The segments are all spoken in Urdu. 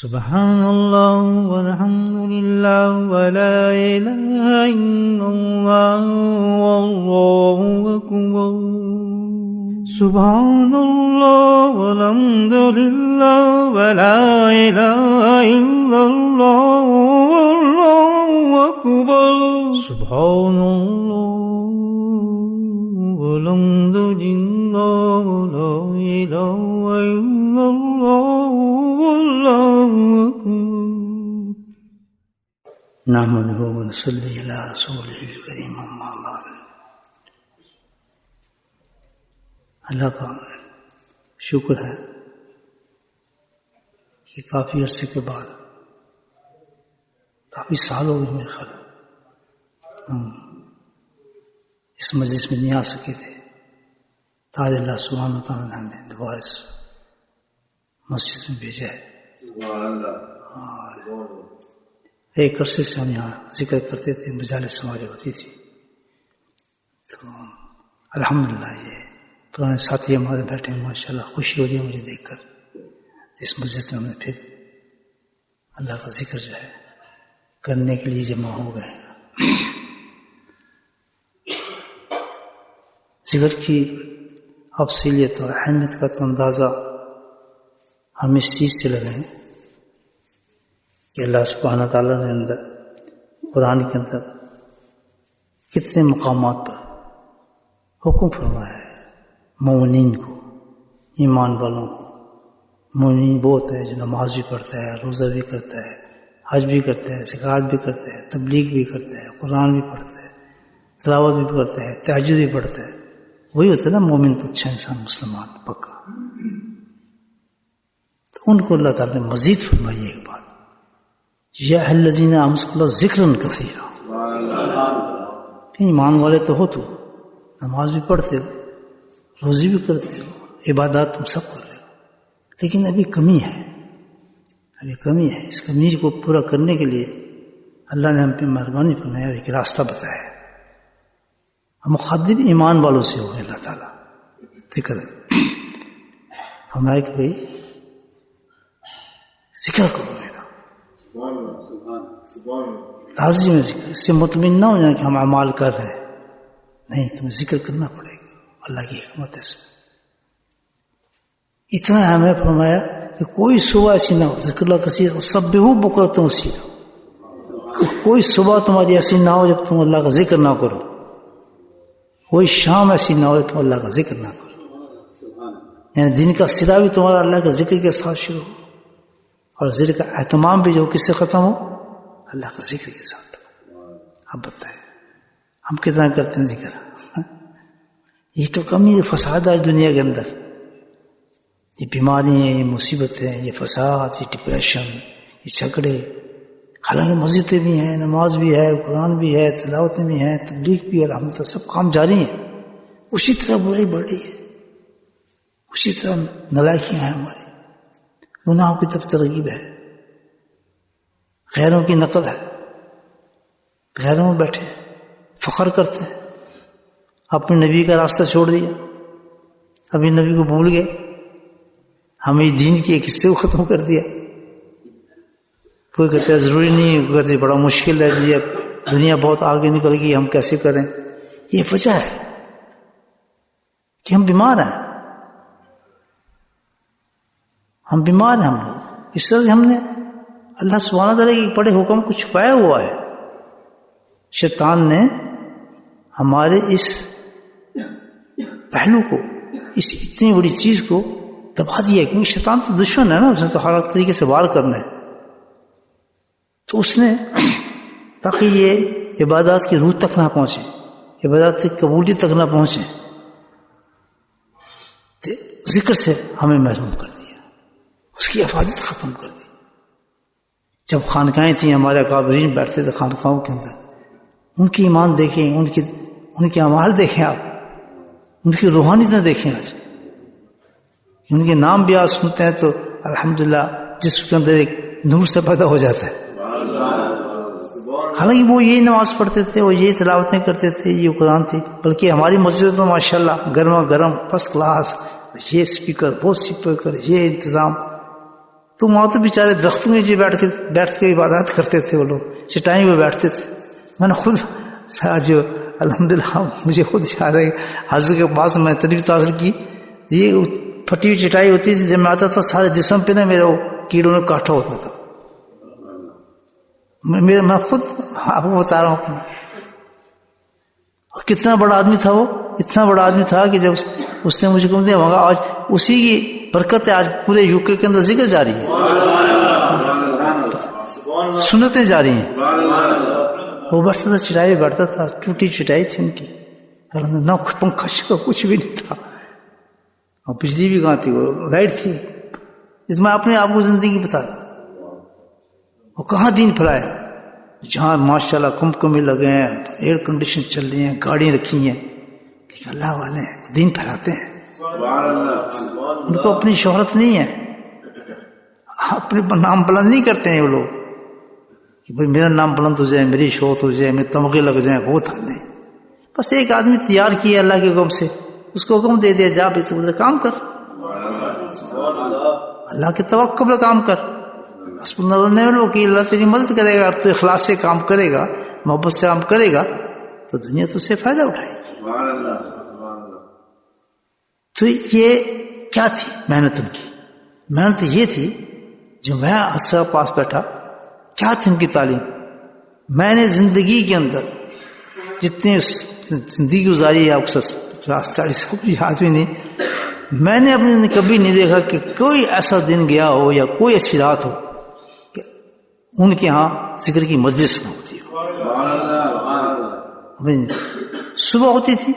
سبحان اللہ والحمد للہ ولا الہ الا اللہ واللہ اکبر سبحان اللہ والحمد للہ ولا الہ الا اللہ واللہ اکبر سبحان اللہ والحمد للہ ولا الہ الا اللہ واللہ اکبر نحمدہ ونصلی علی رسولہ الکریم اما بعد. اللہ کا شکر ہے کہ کافی عرصے کے بعد کافی سال ہو گئے میرے خیال ہم اس مجلس میں نہیں آ سکے تھے. تاج اللہ سبحانہ وتعالیٰ نے ہمیں دوبارہ اس مسجد میں بھیجا ہے. ایک عرصے سے ہم یہاں ذکر کرتے تھے, مجالس ہماری ہوتی تھی, تو الحمدللہ یہ پرانے ساتھی ہمارے بیٹھے ہیں, ماشاءاللہ خوشی ہو رہی ہے مجھے دیکھ کر. اس مسجد میں ہم نے پھر اللہ کا ذکر جو ہے کرنے کے لیے جمع ہو گئے. ذکر کی افضلیت اور اہمیت کا تو اندازہ ہم اس چیز سے لگائیں کہ اللہ سبحانہ تعالیٰ نے اندر قرآن کے اندر کتنے مقامات پر حکم فرمایا ہے مومنین کو, ایمان والوں کو. مومنین وہ ہوتا ہے جو نماز بھی پڑھتا ہے, روزہ بھی کرتا ہے, حج بھی کرتا ہے, زکوٰۃ بھی کرتا ہے, تبلیغ بھی کرتا ہے, قرآن بھی پڑھتا ہے, تلاوت بھی کرتا ہے, تہجد بھی پڑھتا ہے. وہی ہوتا ہے نا مومن, تو اچھا انسان, مسلمان پکا. تو ان کو اللہ تعالیٰ نے مزید فرمائی ایک بات, یا اہل الذین آمنوا اللہ ذکرا کثیرا. ایمان والے تو ہو, تو نماز بھی پڑھتے ہو, روزی بھی کرتے ہو, عبادات تم سب کر رہے ہو, لیکن ابھی کمی ہے, ابھی کمی ہے. اس کمی کو پورا کرنے کے لیے اللہ نے ہم پہ مہربانی فرمایا, ایک راستہ بتایا. ہم مخاطب ایمان والوں سے ہوئے. اللہ تعالیٰ ذکر فرمایا کہ بھائی ذکر کرو میرا, لازم ہے ذکر. اس سے مطمئن نہ ہو جائے کہ ہم اعمال کر رہے ہیں, نہیں, تمہیں ذکر کرنا پڑے گا. اللہ کی حکمت ہے اس میں. اتنا ہمیں فرمایا کہ کوئی صبح ایسی نہ ہو, ذکر اللہ کثیر سبحوا بکرۃ واصیلا, کوئی صبح تمہاری ایسی نہ ہو جب تم اللہ کا ذکر نہ کرو, کوئی شام ایسی نہ ہو جب تم اللہ کا ذکر نہ کرو. یعنی دن کا صدا بھی تمہارا اللہ کا ذکر کے ساتھ شروع ہو, اور ذکر کا اہتمام بھی جو کس سے ختم ہو, اللہ کا ذکر کے ساتھ. اب بتائیں ہم کتنا کرتے ہیں ذکر؟ یہ تو کمی ہے. فساد آج دنیا کے اندر, یہ بیماری ہیں, یہ مصیبتیں, یہ فساد, یہ ڈپریشن, یہ جھگڑے. حالانکہ مسجدیں بھی ہیں, نماز بھی ہے, قرآن بھی ہے, تلاوتیں بھی ہیں, تبلیغ بھی ہے, الحمدللہ سب کام جاری ہیں. اسی طرح برائی بڑھ رہی ہے, اسی طرح نالائکیاں ہیں ہماری, گناہوں کی طرف ترغیب ہے, غیروں کی نقل ہے, غیروں میں بیٹھے فخر کرتے ہیں, اپنے نبی کا راستہ چھوڑ دیا, ابھی نبی کو بھول گئے, ہمیں دین کے ایک حصے کو ختم کر دیا. کوئی کہتا ہے ضروری نہیں, کوئی کہتے بڑا مشکل ہے جی, اب دنیا بہت آگے نکل گئی, ہم کیسے کریں؟ یہ وجہ ہے کہ ہم بیمار ہیں, ہم بیمار ہیں. ہم لوگ اس طرح سے ہم نے اللہ سبحانہ تعالیٰ کے بڑے حکم کو چھپایا ہوا ہے. شیطان نے ہمارے اس پہلو کو, اس اتنی بڑی چیز کو دبا دیا, کیونکہ شیطان تو دشمن ہے نا, اس نے تو ہر طریقے سے وار کرنا ہے. تو اس نے تاکہ یہ عبادات کی روح تک نہ پہنچے, عبادات کی قبولیت تک نہ پہنچے, ذکر سے ہمیں محروم کر دیا, اس کی افادیت ختم کر دی. جب خانقاہیں تھیں, ہمارے اکابرین بیٹھتے تھے خانقاہوں کے اندر, ان کی ایمان دیکھیں, ان کے اعمال دیکھیں, آپ ان کی روحانیت نہ دیکھیں. آج ان کے نام بھی آج سنتے ہیں تو الحمدللہ جسم کے اندر ایک نور سے پیدا ہو جاتا ہے. حالانکہ وہ یہ نماز پڑھتے تھے, وہ یہ تلاوتیں کرتے تھے, یہ قرآن تھی. بلکہ ہماری مسجد تو ماشاءاللہ گرما گرم فرسٹ کلاس, یہ اسپیکر, وہ اسپیکر, یہ انتظام. تو وہاں تو بیچارے درختوں میں بیٹھ کے عبادت کرتے تھے وہ لوگ, چٹائی پہ بیٹھتے تھے. میں نے خود جو الحمدللہ مجھے خود یاد ہے حضرت کے پاس میں تربیت حاصل کی, یہ پھٹی ہوئی چٹائی ہوتی تھی, جب میں آتا تھا سارے جسم پہ نا میرا وہ کیڑوں نے کاٹا ہوتا تھا. میں خود آپ کو بتا رہا ہوں کتنا بڑا آدمی تھا وہ, اتنا بڑا آدمی تھا کہ جب اس نے مجھے کہا دیا مانگا, آج اسی کی برکت ہے, آج پورے یو کے اندر ذکر جاری ہے, سنتیں جاری ہیں. وہ بیٹھتا تھا چٹائی پہ بیٹھتا تھا, ٹوٹی چٹائی تھی ان کی, نہ پنکھا شکا کچھ بھی نہیں تھا, اور بجلی بھی کہاں تھی, وہ لائٹ تھی. اس میں اپنے آپ کو زندگی بتا رہا, وہ کہاں دین پھیلایا, جہاں ماشاءاللہ کمکمے لگے ہیں, ایئر کنڈیشن چل رہی ہیں, گاڑیاں رکھی ہیں, لیکن اللہ والے دین پھیلاتے ہیں. ان کو اپنی شہرت نہیں ہے, اپنے نام بلند نہیں کرتے ہیں وہ لوگ کہ بھائی میرا نام بلند ہو جائے, میری شہرت ہو جائے, میرے تمغے لگ جائیں, وہ تھا نہیں. بس ایک آدمی تیار کیا اللہ کے حکم سے, اس کو حکم دے دیا جا بھی تو کام کر, اللہ کے توقع پہ کام کر. کہ اللہ تیری مدد کرے گا, تو اخلاص سے کام کرے گا, محبت سے کام کرے گا, تو دنیا تو سے فائدہ اٹھائے گی. تو یہ کیا تھی محنت ان کی؟ محنت یہ تھی, جو میں اثر پاس بیٹھا, کیا تھی ان کی تعلیم. میں نے زندگی کے اندر جتنی زندگی گزاری ہے, اکثر 40 بھی یاد بھی نہیں, میں نے اپنے کبھی نہیں دیکھا کہ کوئی ایسا دن گیا ہو یا کوئی ایسی رات ہو کہ ان کے ہاں ذکر کی مجلس نہ ہوتی ہو. صبح ہوتی تھی,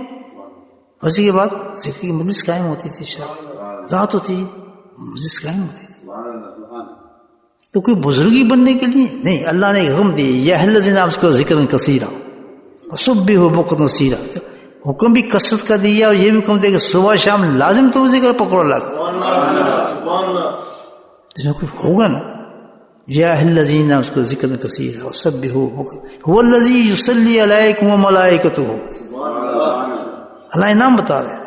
وضو کے بعد ذکر کی مجلس قائم ہوتی تھی, رات ہوتی تھی مجلس قائم ہوتی تھی. تو کوئی بزرگی بننے کے لیے نہیں, اللہ نے حکم دی یا الذین آمنوا اذکروا ذکرا کثیرا وسبحوا بکرۃ واسیلا. حکم بھی کثرت کا دیا, اور یہ بھی حکم دیا کہ صبح شام لازم تو ذکر پکڑو اللہ کا. جس میں کوئی ہوگا نا, یا الذین آمنوا اذکروا ذکرا کثیرا وسبحوا بکرۃ هو الذی یصلی علیکم وملائکتہ. اللہ انعام بتا رہے ہیں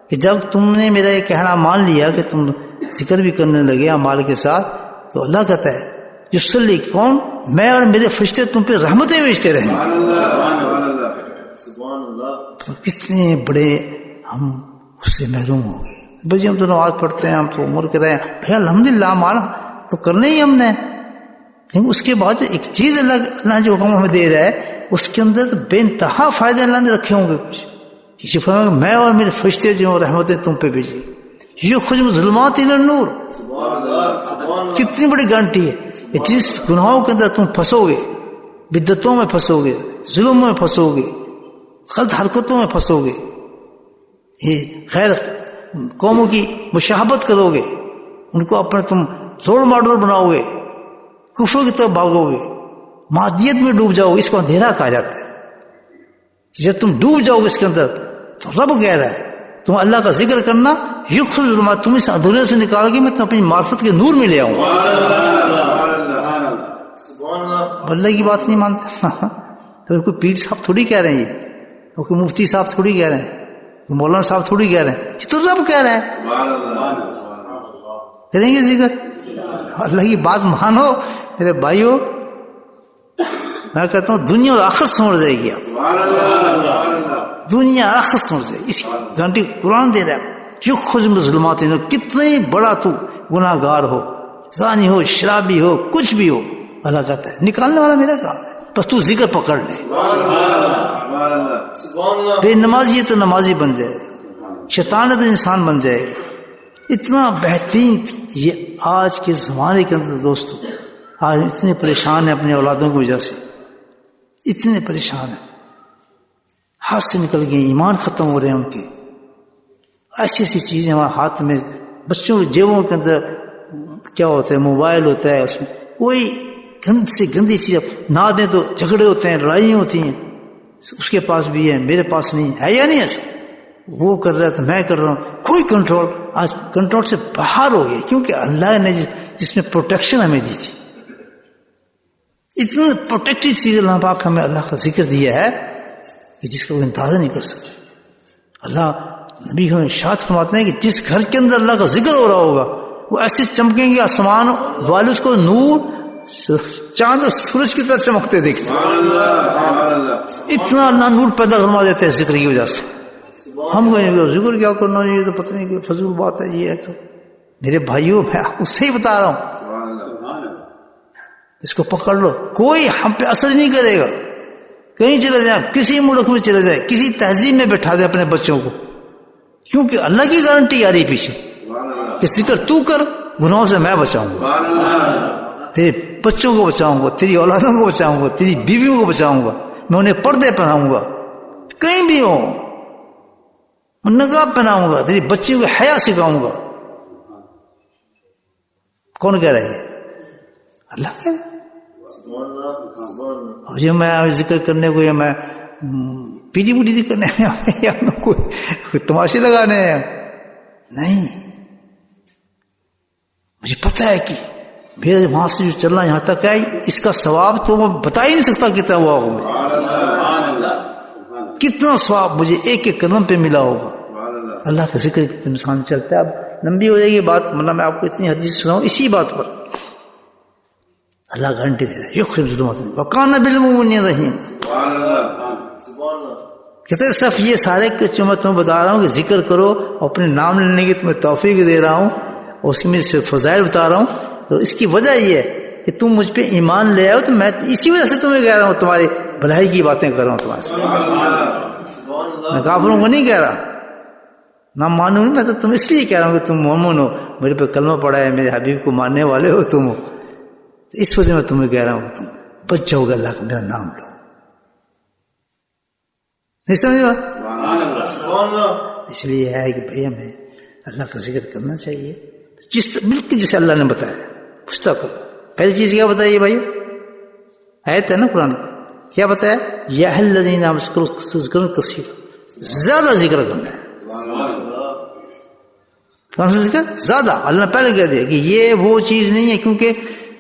کہ جب تم نے میرا یہ کہنا مان لیا کہ تم ذکر بھی کرنے لگے اعمال کے ساتھ, تو اللہ کہتا ہے یصلی, کون؟ میں اور میرے فرشتے تم پہ رحمتیں بھیجتے رہیں. تو کتنے بڑے ہم اس سے محروم ہو گئے. بھائی ہم تو نماز پڑھتے ہیں, ہم تو عمر کے رہے ہیں, بھائی الحمدللہ ہمارا تو کرنے ہی ہم نے, لیکن اس کے بعد ایک چیز اللہ جو حکم ہمیں دے رہا ہے, اس کے اندر تو بے انتہا فائدے اللہ نے رکھے ہوں گے. کچھ میں اور میرے فرشتے جو رحمتیں تم پہ بھیجی, یہ خجم ظلمات الی النور. کتنی بڑی گارنٹی ہے. جس گناہوں کے اندر تم پھنسو گے, بدعتوں میں پھنسو گے, ظلم میں پھنسو گے, غلط حرکتوں میں پھنسو گے, یہ غیر قوموں کی مشاہبت کرو گے, ان کو اپنے تم رول ماڈل بناؤ گے, کفر کی طرف بھاگو گے, مادیت میں ڈوب جاؤ گے. اس کو اندھیرا کہا جاتا ہے. جب تم ڈوب جاؤ گے اس کے اندر, تو رب کہہ رہا ہے تم اللہ کا ذکر کرنا, یخرج ظلمات, تم اس اندھیرے سے نکال کے میں تم اپنی معرفت کے نور میں لے آؤں گا. اللہ کی بات نہیں مانتے. تو کوئی پیر صاحب تھوڑی کہہ رہے ہیں, یہ کوئی مفتی صاحب تھوڑی کہہ رہے ہیں, کوئی مولانا صاحب تھوڑی کہہ رہے ہیں, یہ تو رب کہہ رہا ہے. کریں گے ذکر, اللہ کی بات مانو میرے بھائیو. میں کہتا ہوں دنیا اور آخرت سمجھ جائے گی. آپ دنیا آخرت سمجھ جائے گی. اس گھنٹی قرآن دے رہا ہے, جو خود ظلمات, کتنے بڑا تو گناہ گار ہو, زانی ہو, شرابی ہو, کچھ بھی ہو, اللہ کہتا ہے نکالنے والا میرا کام ہے, بس تو ذکر پکڑ لے. بے نمازی ہے تو نمازی بن جائے, شیطان ہے تو انسان بن جائے. اتنا بہترین یہ آج کے زمانے کے اندر دوستو, آج اتنے پریشان ہیں اپنے اولادوں کی وجہ سے, اتنے پریشان ہیں, ہاتھ سے نکل گئے, ایمان ختم ہو رہے ہیں ان کے. ایسی ایسی چیزیں ہمارے ہاتھ میں, بچوں کی جیبوں کے اندر کیا ہوتا ہے, موبائل ہوتا ہے, اس میں کوئی گند سے گندی چیز نہ دیں تو جھگڑے ہوتے ہیں, لڑائیاں ہوتی ہیں. اس کے پاس بھی ہے, میرے پاس نہیں ہے, یا نہیں ایسا؟ وہ کر رہا ہے تو میں کر رہا ہوں. کوئی کنٹرول, آج کنٹرول سے باہر ہو گیا, کیونکہ اللہ نے جس میں پروٹیکشن ہمیں دی تھی, اتنا پروٹیکٹیو چیز اللہ پاک ہمیں اللہ کا ذکر دیا ہے کہ جس کا کوئی اندازہ نہیں کر سکتے. اللہ نبی ہمیں ارشاد فرماتے ہیں کہ جس گھر کے اندر اللہ کا ذکر ہو رہا ہوگا, وہ ایسے چمکیں گے آسمان والے اس کو نور چاند اور سورج کی طرح چمکتے دیکھتے ہیں. اتنا اللہ نور پیدا کروا دیتے ہیں ذکر کی وجہ سے. ہم کہیں ذکر کیا کرنا، یہ تو پتہ نہیں فضول بات ہے یہ ہے. تو میرے بھائیوں میں آپ کو صحیح بتا رہا ہوں، اس کو پکڑ لو. کوئی ہم پہ اثر نہیں کرے گا. کہیں چلے جائیں، کسی ملک میں چلے جائیں، کسی تہذیب میں بٹھا دیں اپنے بچوں کو، کیونکہ اللہ کی گارنٹی آ رہی پیچھے کہ ذکر تو کر، گناہوں سے میں بچاؤں گا، تیرے بچوں کو بچاؤں گا، تیری اولادوں کو بچاؤں گا، تیری بیویوں کو بچاؤں گا، میں انہیں پردے پہناؤں گا کہیں بھی ہو، نقاب پہناؤں گا، تیری بچیوں کو حیا سکھاؤں گا. کون کہہ رہا ہے؟ اللہ کہہ رہا ہے. اور یہ میں ذکر کرنے کو، یا میں پیڑی بوڑی کرنے میں، یا کوئی تماشے لگانے ہیں؟ نہیں، مجھے پتہ ہے کہ میرے وہاں سے جو چلنا یہاں تک ہے، اس کا ثواب تو میں بتا ہی نہیں سکتا کتنا ہوا ہوگا، کتنا ثواب مجھے ایک ایک قدم پہ ملا ہوگا. اللہ کا ذکر انسان چلتا ہے. اب لمبی ہو جائے گی بات، ورنہ میں آپ کو اتنی حدیث سناؤں اسی بات پر. اللہ گارنٹی دے رہا ہے، یخرج ظلمات وکان بالمؤمنین رحیم. کہتے ہیں صرف یہ سارے جو میں تمہیں بتا رہا ہوں کہ ذکر کرو، اپنے نام لینے کی تمہیں توفیق دے رہا ہوں، اور اس کی میں سے فضائل بتا رہا ہوں. تو اس کی وجہ یہ ہے کہ تم مجھ پہ ایمان لے آؤ، تو میں اسی وجہ سے تمہیں کہہ رہا ہوں، تمہاری بھلائی کی باتیں کر رہا ہوں تمہارے ساتھ. میں کافروں کو نہیں کہہ رہا، نہ مانوں، میں تو تم اس لیے کہہ رہا ہوں کہ تم مومن ہو، میرے پہ کلمہ پڑھا ہے، میرے حبیب کو ماننے والے ہو تم ہو. اس وجہ میں تمہیں کہہ رہا ہوں تم بچ جاؤ گے، اللہ کا میرا نام لو. نہیں سمجھ بات؟ اس لیے ہے کہ بھائی ہمیں اللہ کا ذکر کرنا چاہیے، بالکل جیسے اللہ نے بتایا پوچھتا کرو. پہلی چیز کیا بتائیے بھائی؟ آیت ہے نا قرآن کا، کیا بتایا؟ یا الذین آمنوا اذکروا کثیرا، زیادہ ذکر کرنا ہے. کون سا ذکر؟ زیادہ. اللہ نے پہلے کہہ دیا کہ یہ وہ چیز نہیں ہے، کیونکہ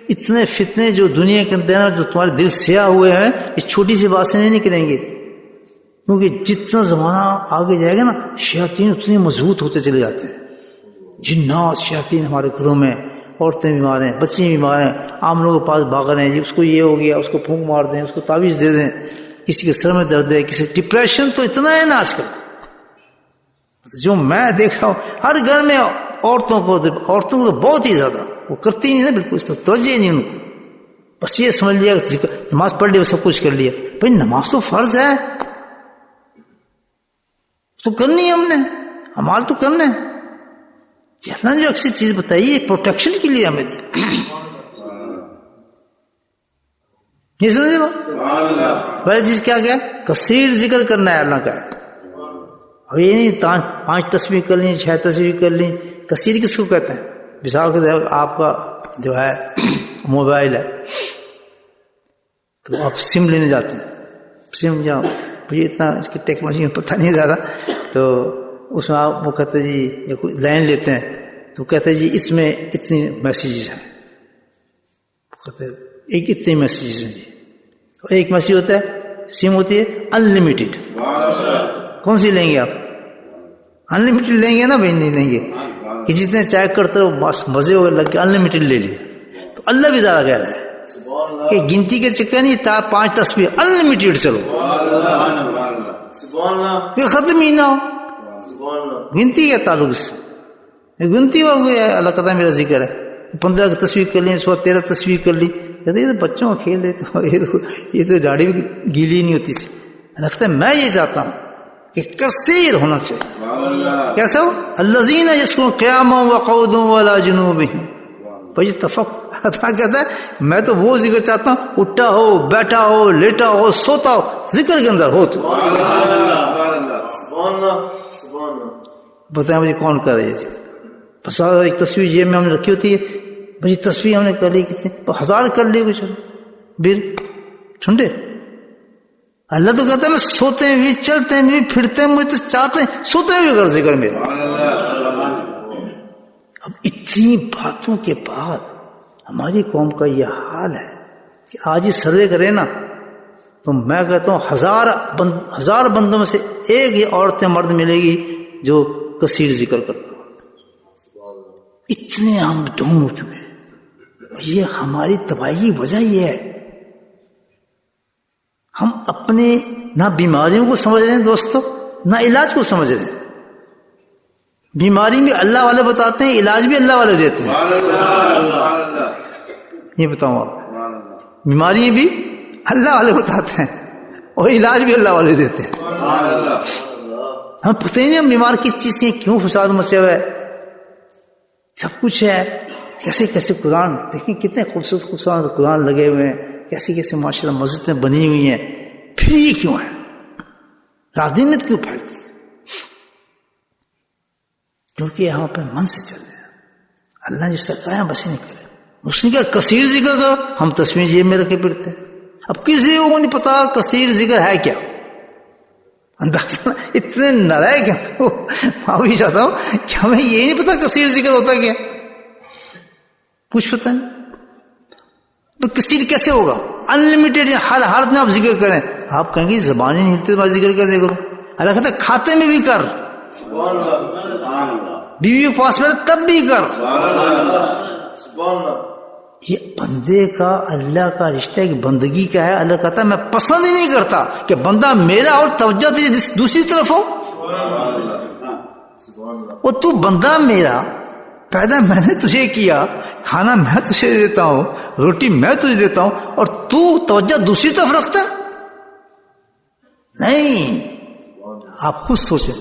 اتنے فتنے جو دنیا کے اندر جو تمہارے دل سیاہ ہوئے ہیں، اس چھوٹی سی بات سے نہیں نکلیں گے. کیونکہ جتنا زمانہ آگے جائے گا نا، شیاطین اتنے مضبوط ہوتے چلے جاتے ہیں. جنات شیاطین ہمارے گھروں میں، عورتیں بیمار ہیں، بچے بیمار ہیں، عام لوگوں کے پاس بھاگ رہے ہیں، اس کو یہ ہو گیا، اس کو پھونک مار دیں، اس کو تعویذ دے دیں، کسی کے سر میں درد ہے، کسی ڈپریشن تو اتنا ہے نا آج کل. جو میں دیکھ رہا ہوں ہر گھر میں عورتوں کو تو بہت ہی زیادہ، وہ کرتی نہیں نا بالکل، اس طرح توجہ نہیں ان کو. بس یہ سمجھ لیا کہ نماز پڑھ لی، سب کچھ کر لیا. بھائی نماز تو فرض ہے، تو کرنی ہے ہم نے، عمال تو کرنا ہے. اللہ نے جو اکثر چیز بتائی ہے پروٹیکشن کے لیے ہمیں دی. یہ سمجھے بات؟ پہلی چیز کیا گیا؟ کثیر ذکر کرنا ہے اللہ کا. اب یہ نہیں 5 تسبیح کر لیں، 6 تسبیح کر لیں. کثیر کس کو کہتے ہیں؟ مثال کے طور پر آپ کا جو ہے موبائل ہے، تو آپ سم لینے جاتے ہیں. سم جاؤ، مجھے اتنا اس کی ٹیکنالوجی میں پتہ نہیں زیادہ، تو اس میں آپ وہ کہتے ہیں جی، یا کوئی لائن لیتے ہیں تو کہتے ہیں جی اس میں اتنی میسیجز ہیں، کہتے ہیں ایک اتنے میسیجز ہیں جی. اور ایک میسیج ہوتا ہے، سم ہوتی ہے انلمیٹڈ. کون سی لیں گے آپ؟ انلمیٹڈ لیں گے نا بھائی؟ نہیں لیں گے کہ جتنے چاہے کرتے ہو بس مزے ہو لگ کے انلمیٹڈ لے لیے. تو اللہ بھی زیادہ کہہ رہا ہے کہ گنتی کے چکر نہیں، 5 تسبیح انلمیٹڈ چلو، کہ ختم ہی نہ ہو. گنتی کا تعلق اس سے گنتی ہو گئی. اللہ کہتا ہے میرا ذکر ہے، 15 کی تصویر کر لی، 13 تصویر کر لی. کہتے یہ تو بچوں کا کھیل ہے، یہ تو داڑھی بھی گیلی نہیں ہوتی سی. لگتا ہے میں یہ چاہتا ہوں کہ کثیر ہونا چاہیے. کیسا ہو؟ الذین یذکرون قیاما وقعودا وعلی جنوبہم فیتفکرون. کہتا ہے میں تو وہ ذکر چاہتا ہوں، اٹھا ہو، بیٹھا ہو، لیٹا ہو، سوتا ہو، ذکر کے اندر ہو. تو بتائیں مجھے کون کر رہے ہے؟ بس ایک تصویر جیب میں ہم نے رکھی ہوتی ہے، بھائی تصویر ہم نے کر لی کتنی، 1000 کر لی کچھ بیر ٹھنڈے. اللہ تو کہتا ہے میں سوتے ہیں بھی، چلتے ہیں بھی، پھرتے ہیں، مجھے تو چاہتے ہیں سوتے ہیں بھی کر ذکر میرا. اب اتنی باتوں کے بعد ہماری قوم کا یہ حال ہے کہ آج ہی سروے کرے نا تو میں کہتا ہوں 1000 بندوں میں سے ایک ہی عورتیں مرد ملے گی جو کثیر ذکر کرتا ہو. اتنے ہم ڈھون ہو چکے ہیں. یہ ہماری تباہی کی وجہ یہ ہے، ہم اپنے نہ بیماریوں کو سمجھ رہے ہیں دوستو، نہ علاج کو سمجھ رہے ہیں. بیماری بھی اللہ والے بتاتے ہیں، علاج بھی اللہ والے دیتے ہیں. یہ بتاؤں آپ، بیماری بھی اللہ والے بتاتے ہیں اور علاج بھی اللہ والے دیتے ہیں. ہم پتہ ہی نہیں ہم بیمار کس چیز سے، کیوں فساد مچے ہوئے، سب کچھ ہے. کیسے کیسے قرآن دیکھیں، کتنے خوبصورت خوبصورت قرآن لگے ہوئے ہیں، کیسی کیسے ماشاء اللہ مسجدیں بنی ہوئی ہیں. پھر یہ کیوں ہے؟ رادینت کیوں پھیلتی ہے؟ کیونکہ یہاں پہ من سے چل رہے ہیں. اللہ جس سے کہا بس نہیں کرے. اس نے کیا کثیر ذکر کرو، ہم تصویر جیب میں رکھے پھرتے ہیں. اب کسی کو نہیں پتا کثیر ذکر ہے کیا، اندازہ اتنے نرائے کیا. میں بھی چاہتا ہوں کہ ہمیں یہ نہیں پتا کثیر ذکر ہوتا کیا، کچھ پتا نہیں. تو کثیر کیسے ہوگا؟ انلمیٹیڈ، ہر حالت میں آپ ذکر کریں. آپ کہیں گے زبان ہی نہیں ہلتی تو ذکر کیسے کرو؟ اللہ کہتا ہے کھاتے میں بھی کر، بیوی کے پاس میں تب بھی کر. یہ بندے کا اللہ کا رشتہ ہے کہ بندگی کا ہے. اللہ کہتا ہے میں پسند ہی نہیں کرتا کہ بندہ میرا اور توجہ تیری دوسری طرف ہو. اور تو بندہ میرا، پیدا میں نے تجھے کیا، کھانا میں تجھے دیتا ہوں، روٹی میں تجھے دیتا ہوں، اور تو توجہ دوسری طرف رکھتا نہیں. آپ خود سوچیں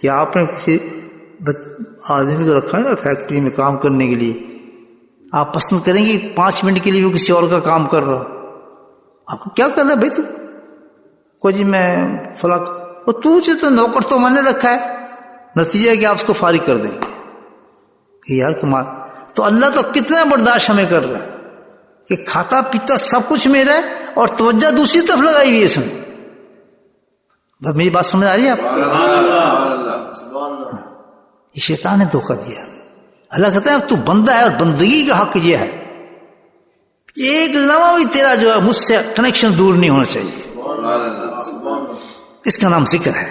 کہ آپ نے کسی آدمی کو رکھا ہے نا فیکٹری میں کام کرنے کے لیے، آپ پسند کریں گے 5 منٹ کے لیے وہ کسی اور کا کام کر رہا، آپ کو کیا کرنا ہے بھائی؟ تو کوئی جی میں فلاں، اور تو نوکر تو میں نے رکھا ہے، نتیجہ ہے کہ آپ اس کو فارغ کر دیں گے کہ یار کمال. تو اللہ تو کتنا برداشت ہمیں کر رہا ہے کہ کھاتا پیتا سب کچھ میرا ہے اور توجہ دوسری طرف لگائی ہوئی ہے اس نے. میری بات سمجھ آ رہی ہے آپ؟ یہ شیطان نے دھوکہ دیا. اللہ کہتا ہے تو بندہ ہے اور بندگی کا حق یہ ہے، ایک لمحہ بھی تیرا جو ہے مجھ سے کنیکشن دور نہیں ہونا چاہیے. اس کا نام ذکر ہے.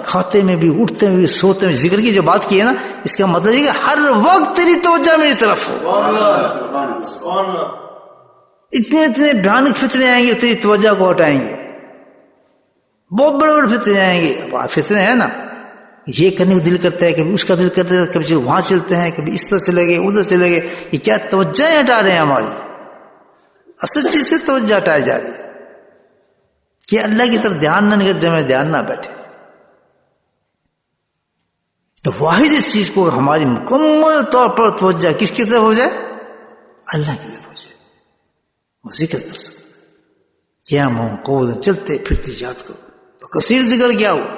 کھاتے میں بھی، اٹھتے میں بھی، سوتے میں. ذکر کی جو بات کی ہے نا، اس کا مطلب ہے کہ ہر وقت تیری توجہ میری طرف ہو. اتنے اتنے بھیانک فتنے آئیں گے تیری توجہ کو ہٹائیں گے. بہت بڑے بڑے فتنے آئیں گے. فتنے ہیں نا، یہ کرنے کو دل کرتا ہے، کبھی اس کا دل کرتا ہے، کبھی وہاں چلتے ہیں، کبھی اس طرح چلے گئے، ادھر چلے گئے. یہ کیا توجہ ہٹا رہے ہیں ہماری، اصل چیز سے توجہ ہٹائی جا رہی ہے کہ اللہ کی طرف دھیان نہ نکل جائے، دھیان نہ بیٹھے. تو واحد اس چیز کو ہماری مکمل طور پر توجہ کس کی طرف ہو جائے؟ اللہ کی طرف ہو جائے. وہ ذکر کر سکتے کیا قوت چلتے پھرتے یاد کرو. تو کثیر ذکر کیا ہوا؟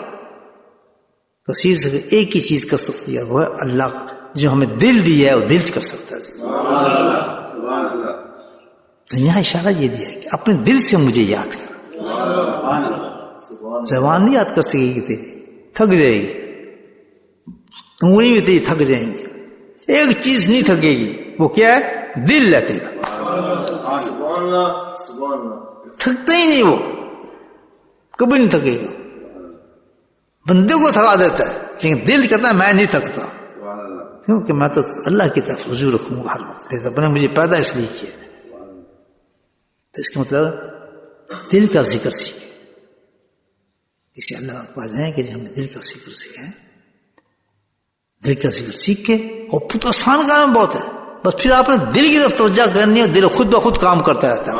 کثیر ذکر ایک ہی چیز کر سکتی ہے، وہ ہے اللہ کا جو ہمیں دل دیا ہے، وہ دل کر سکتا ہے. تو یہاں اشارہ یہ دیا ہے کہ اپنے دل سے مجھے یاد کر. زبان نہیں یاد کر سکے گی تیری، تھک جائے گی. انگلی بھی تیری تھک جائیں گی. ایک چیز نہیں تھکے گی، وہ کیا ہے؟ دل ہے تیرا. تھکتا ہی نہیں، وہ کبھی نہیں تھکے گا. بندے کو تھکا دیتا ہے لیکن دل کہتا ہے میں نہیں تھکتا، کیونکہ میں تو اللہ کی طرف رجوع رکھوں گا ہر وقت. رب نے مجھے پیدا اس لیے کیا. تو اس کا مطلب دل کا ذکر سیکھے. اسے اللہ کے پاس جائیں کہ ہم دل کا ذکر سیکھیں. دل کا ذکر سیکھ کے، اور تو آسان کام بہت ہے، بس پھر آپ نے دل کی طرف توجہ کرنی ہے. دل خود بخود کام کرتا رہتا ہے،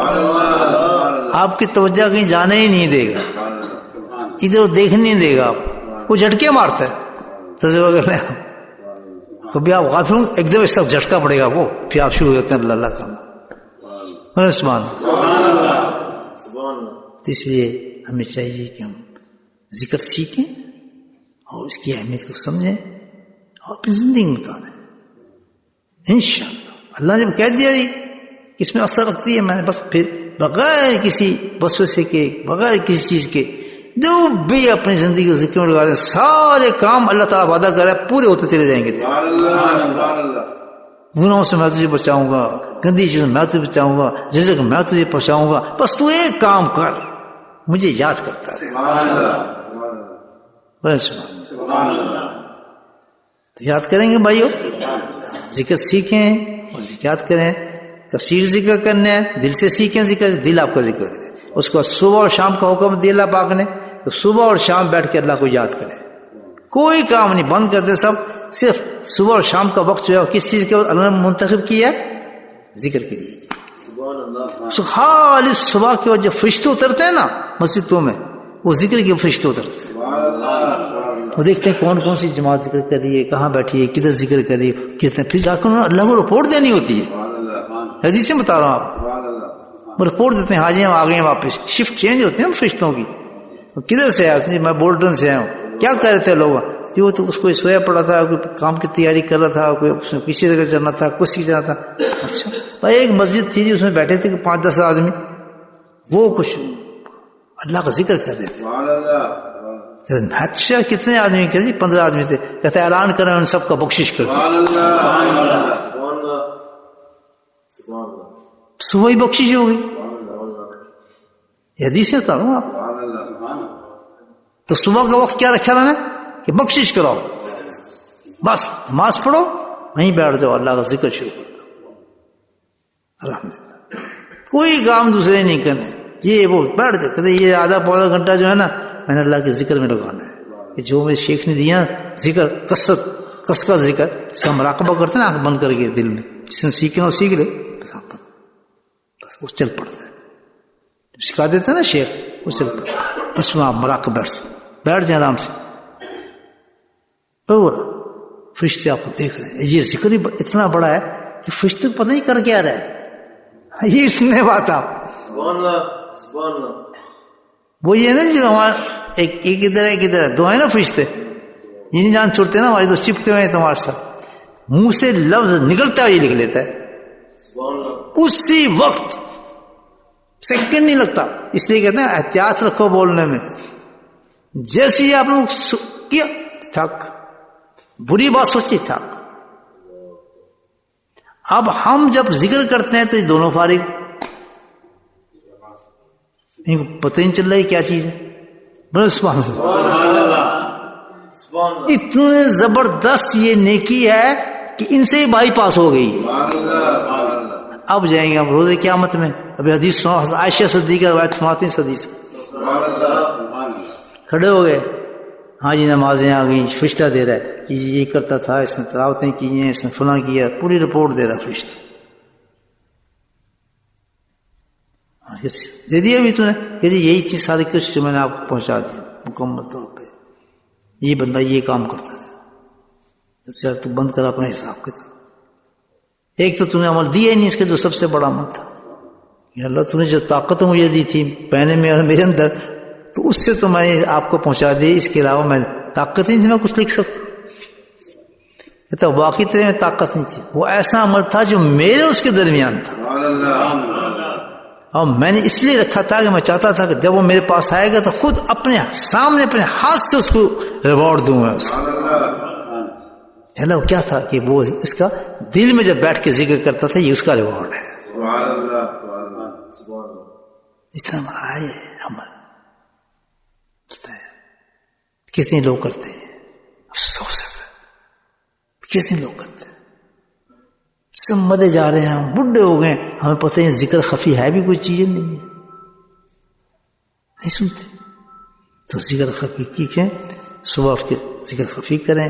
آپ کی توجہ کہیں جانے ہی نہیں دے گا، ادھر دیکھنے نہیں دے گا. آپ وہ جھٹکے مارتا ہے، تجربہ کر لیں. کبھی آپ غافل ہوں، ایک دم اس طرف جھٹکا پڑے گا، وہ پھر آپ شروع ہوتے ہیں اللہ اللہ کرنا. سبحان اللہ. اس لیے ہمیں چاہیے کہ ہم ذکر سیکھیں اور اس کی اہمیت کو سمجھیں اور اپنی زندگی میں اتاریں انشاءاللہ. اللہ نے کہہ دیا جی کہ اس میں اثر رکھتی ہے، میں نے بس پھر بغیر کسی وسوسے کے، بغیر کسی چیز کے جو بھی اپنی زندگی کو ذکر میں لگا دیں، سارے کام اللہ تعالیٰ وعدہ کر رہا ہے پورے ہوتے چلے جائیں گے. گناہوں سے میں تجھے بچاؤں گا، گندی چیزوں میں تجھے بچاؤں گا، رزق میں تجھے پہنچاؤں گا، بس تو ایک کام کر، مجھے یاد کرتا ہے. تو یاد کریں گے بھائیو، ذکر سیکھیں اور یاد کریں. کثیر ذکر کرنا ہے، دل سے سیکھیں ذکر، دل آپ کا ذکر کرے. اس کو صبح اور شام کا حکم دیا اللہ پاک نے، تو صبح اور شام بیٹھ کے اللہ کو یاد کریں. کوئی کام نہیں بند کرتے، سب صرف صبح اور شام کا وقت جو ہے کس چیز کے اللہ نے منتخب کیا ہے؟ ذکر کے لیے. خالی صبح کے وقت جب فرشتے اترتے ہیں نا مسجدوں میں، وہ ذکر کے فرشتے اترتے ہیں. وہ دیکھتے ہیں کون کون سی جماعت ذکر کر رہی ہے، کہاں بیٹھی ہے، کدھر ذکر کر رہی ہے، کتنے. پھر جا کر اللہ کو رپورٹ دینی ہوتی ہے. حدیث بتا رہا ہوں آپ، رپورٹ دیتے ہیں حاجی ہم آ گئے ہیں واپس. شفٹ چینج ہوتی ہے نا فرشتوں کی. کدھر سے آیا؟ میں بولٹن سے آیا ہوں. کیا کہہ رہے تھے لوگ؟ وہ تو اس کو سویا پڑا تھا، کوئی کام کی تیاری کر رہا تھا، کوئی کسی جگہ جانا تھا، کسی جانا تھا. اچھا بھائی ایک مسجد تھی جی، اس میں بیٹھے تھے 5-10 آدمی، وہ کچھ اللہ کا ذکر کر رہے تھے. اچھا کتنے آدمی؟ کہ جی 15 آدمی تھے. کہتے ہیں اعلان کریں ان سب کا بخشش کر دیں. صبح ہی بخشش ہو گئی. یہ حدیث بتا رہا ہوں آپ. تو صبح کا وقت کیا رکھا نا کہ بخشش کراؤ، بس نماز پڑھو وہیں بیٹھ جاؤ، اللہ کا ذکر شروع کر دو. الحمدللہ کوئی کام دوسرے نہیں کرنے، یہ وہ بیٹھ جاؤ. کہتے یہ آدھا پونا گھنٹہ جو ہے نا میں نے اللہ کے ذکر میں لگانا ہے. کہ جو میرے شیخ نے دیا ذکر، کس کا ذکر، اس کا مراقبہ کرتے ہیں آنکھ بند کر کے دل میں. جس نے سیکھنا وہ سیکھ لے، بس آپ بس وہ چل پڑتا ہے. سکھا دیتے ہیں نا شیخ، وہ چل پڑتا ہے. بس میں آپ مراقبہ بیٹھ جائیں آرام سے. فرشتے آپ کو دیکھ رہے ہیں. یہ ذکر اتنا بڑا ہے کہ فرشتے کو پتہ نہیں کر کے آ رہا ہے. یہ سننے بات آپ وہ یہ نا جو ہمارا ایک ادھر ہے ایک ادھر ہے، دو ہے نا فرشتے، یہ نہیں جان چھوڑتے نا ہماری، تو چپکے ہوئے ہیں تمہارے ساتھ. منہ سے لفظ نکلتا ہے یہ لکھ لیتا ہے اسی وقت، سیکنڈ نہیں لگتا. اس لیے کہتے ہیں احتیاط رکھو بولنے میں. جیسے ہی آپ لوگ کیا ٹھاک، بری بات سوچی ٹھاک. اب ہم جب ذکر کرتے ہیں تو یہ دونوں فارغ، ان کو پتہ نہیں چل رہا ہے کیا چیز ہے. بڑے سبحان اللہ، اتنے زبردست یہ نیکی ہے کہ ان سے بائی پاس ہو گئی. اب جائیں گے ہم روزے قیامت میں. ابھی حدیث سنا، عائشہ صدیقہ روایت سناتی ہیں. حدیث کھڑے ہو گئے، ہاں جی نمازیں آ گئیں، فرشتہ دے رہا ہے یہ کرتا تھا، اس نے تلاوتیں کی ہیں، اس نے فلاں کیا، پوری رپورٹ دے رہا فرشتہ. دے دیا بھی تو نے کہ جی یہی تھی ساری کچھ جو میں نے آپ کو پہنچا دی مکمل طور پہ. یہ بندہ یہ کام کرتا تھا، تو بند کر اپنے حساب کے تھا. ایک تو نے عمل دیا ہی نہیں، اس کے جو سب سے بڑا عمل تھا کہ اللہ تو نے جو طاقت مجھے دی تھی پہنے میں اور میرے اندر، تو اس سے تو میں نے آپ کو پہنچا دی. اس کے علاوہ میں طاقت نہیں تھی میں کچھ لکھ سکتا. کہتا واقعی تیرے میں طاقت نہیں تھی، وہ ایسا عمل تھا جو میرے اس کے درمیان تھا، اور میں نے اس لیے رکھا تھا کہ میں چاہتا تھا کہ جب وہ میرے پاس آئے گا تو خود اپنے سامنے اپنے ہاتھ سے اس کو ریوارڈ دوں گا. اس کو کیا تھا کہ وہ اس کا دل میں جب بیٹھ کے ذکر کرتا تھا، یہ اس کا ریوارڈ ہے. اتنا بڑا ہے یہ عمل. کتنے لوگ کرتے ہیں، افسوس ہے کتنے لوگ کرتے ہیں. سب مرے جا رہے ہیں، ہم بڈھے ہو گئے، ہمیں پتہ ہے ذکر خفی ہے بھی کوئی چیز نہیں ہے، نہیں سنتے. تو ذکر خفی کی کہ صبح اٹھ کے ذکر خفی کریں،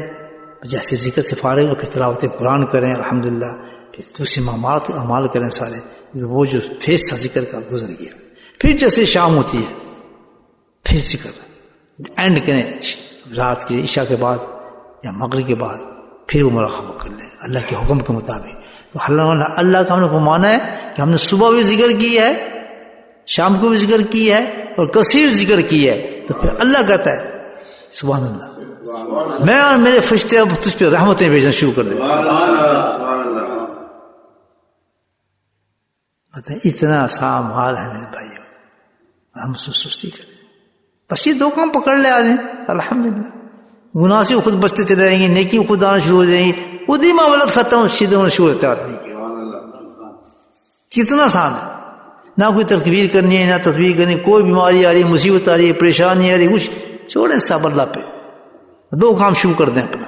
جیسے ذکر سے فارغ ہو پھر تلاوت قرآن کریں الحمدللہ، پھر دوسرے اعمال کریں سارے. وہ جو فیس تھا ذکر کا گزر گیا. پھر جیسے شام ہوتی ہے پھر ذکر اینڈ کریں، رات کے عشاء کے بعد یا مغرب کے بعد پھر وہ مراقبہ کر لیں اللہ کے حکم کے مطابق. تو اللہ کا ہم نے کو مانا ہے کہ ہم نے صبح بھی ذکر کی ہے، شام کو بھی ذکر کی ہے اور کثیر ذکر کی ہے. تو پھر اللہ کہتا ہے سبحان اللہ، میں اور میرے فرشتے اب تجھ پہ رحمتیں بھیجنا شروع کر دیں. اتنا آسان حال ہے میرے بھائیوں، ہم سستی کریں. بس یہ دو کام پکڑ لے آدمی الحمدللہ، گناہ سے خود بچتے چلے جائیں گے، نیکی خود آنا شروع ہو جائیں گی، خود ہی معاملات ختم سیدھے ہونا شروع ہوتے آدمی کے. کتنا آسان ہے. نہ کوئی تکبیر کرنی ہے، نہ تصویر کرنی، کوئی بیماری آ رہی ہے، مصیبت آ رہی ہے، پریشانی آ رہی ہے، کچھ چھوڑیں سب اللہ پہ. دو کام شروع کر دیں اپنا.